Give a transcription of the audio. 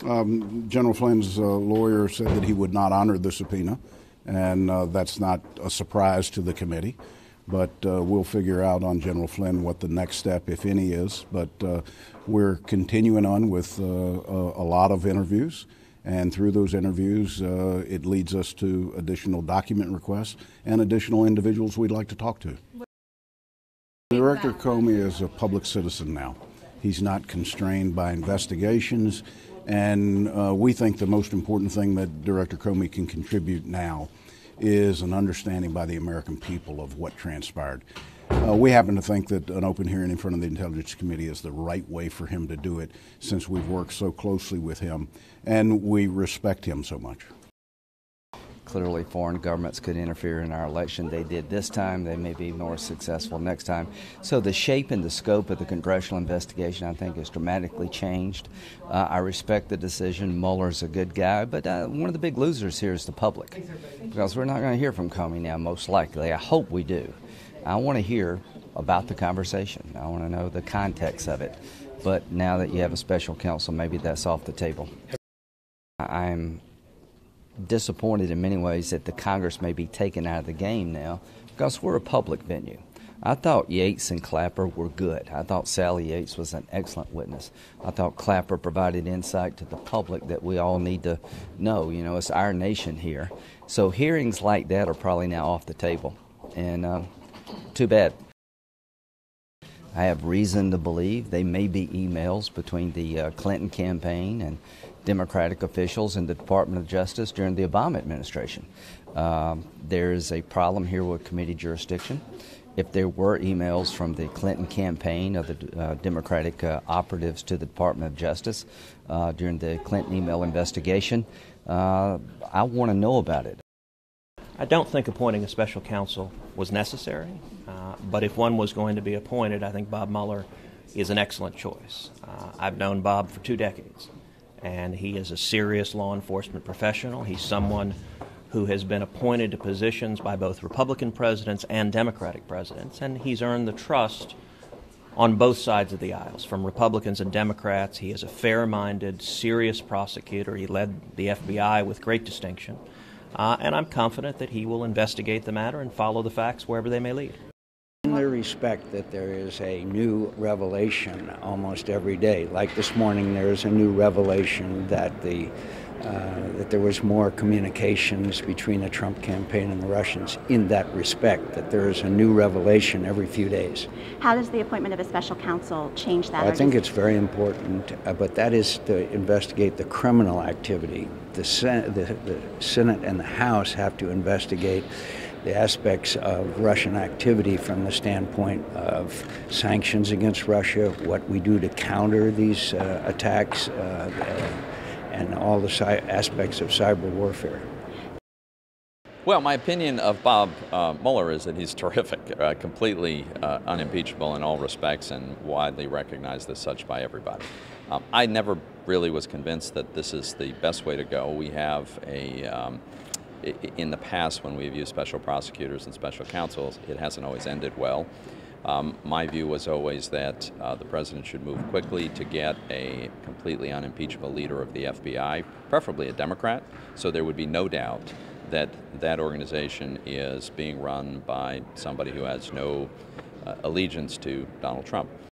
General Flynn's lawyer said that he would not honor the subpoena, and that's not a surprise to the committee. But we'll figure out on General Flynn what the next step, if any, is. But we're continuing on with a lot of interviews, and through those interviews, it leads us to additional document requests and additional individuals we'd like to talk to. Director Comey is a public citizen now. He's not constrained by investigations, and we think the most important thing that Director Comey can contribute now is an understanding by the American people of what transpired. We happen to think that an open hearing in front of the Intelligence Committee is the right way for him to do it, since we've worked so closely with him and we respect him so much. Clearly, foreign governments could interfere in our election. They did this time. They may be more successful next time. So the shape and the scope of the congressional investigation, I think, has dramatically changed. I respect the decision. Mueller's a good guy, but one of the big losers here is the public, because we're not going to hear from Comey now, most likely. I hope we do. I want to hear about the conversation. I want to know the context of it. But now that you have a special counsel, maybe that's off the table. I'm disappointed in many ways that the Congress may be taken out of the game now, because we're a public venue. I thought Yates and Clapper were good. I thought Sally Yates was an excellent witness. I thought Clapper provided insight to the public that we all need to know. You know, it's our nation here. So hearings like that are probably now off the table, and too bad. I have reason to believe they may be emails between the Clinton campaign and Democratic officials in the Department of Justice during the Obama administration. There is a problem here with committee jurisdiction. If there were emails from the Clinton campaign of the Democratic operatives to the Department of Justice during the Clinton email investigation, I want to know about it. I don't think appointing a special counsel was necessary, but if one was going to be appointed, I think Bob Mueller is an excellent choice. I've known Bob for 2 decades, and he is a serious law enforcement professional. He's someone who has been appointed to positions by both Republican presidents and Democratic presidents, and he's earned the trust on both sides of the aisles, from Republicans and Democrats. He is a fair-minded, serious prosecutor. He led the FBI with great distinction. And I'm confident that he will investigate the matter and follow the facts wherever they may lead. In the respect that there is a new revelation almost every day. Like this morning, there is a new revelation that that there was more communications between the Trump campaign and the Russians. In that respect, that there is a new revelation every few days. How does the appointment of a special counsel change that? I think it's very important, but that is to investigate the criminal activity. The Senate and the House have to investigate the aspects of Russian activity from the standpoint of sanctions against Russia, what we do to counter these attacks, and all the aspects of cyber warfare. Well, my opinion of Bob Mueller is that he's terrific, completely unimpeachable in all respects and widely recognized as such by everybody. I never really was convinced that this is the best way to go. We have in the past, when we've used special prosecutors and special counsels, it hasn't always ended well. My view was always that the president should move quickly to get a completely unimpeachable leader of the FBI, preferably a Democrat, so there would be no doubt that that organization is being run by somebody who has no allegiance to Donald Trump.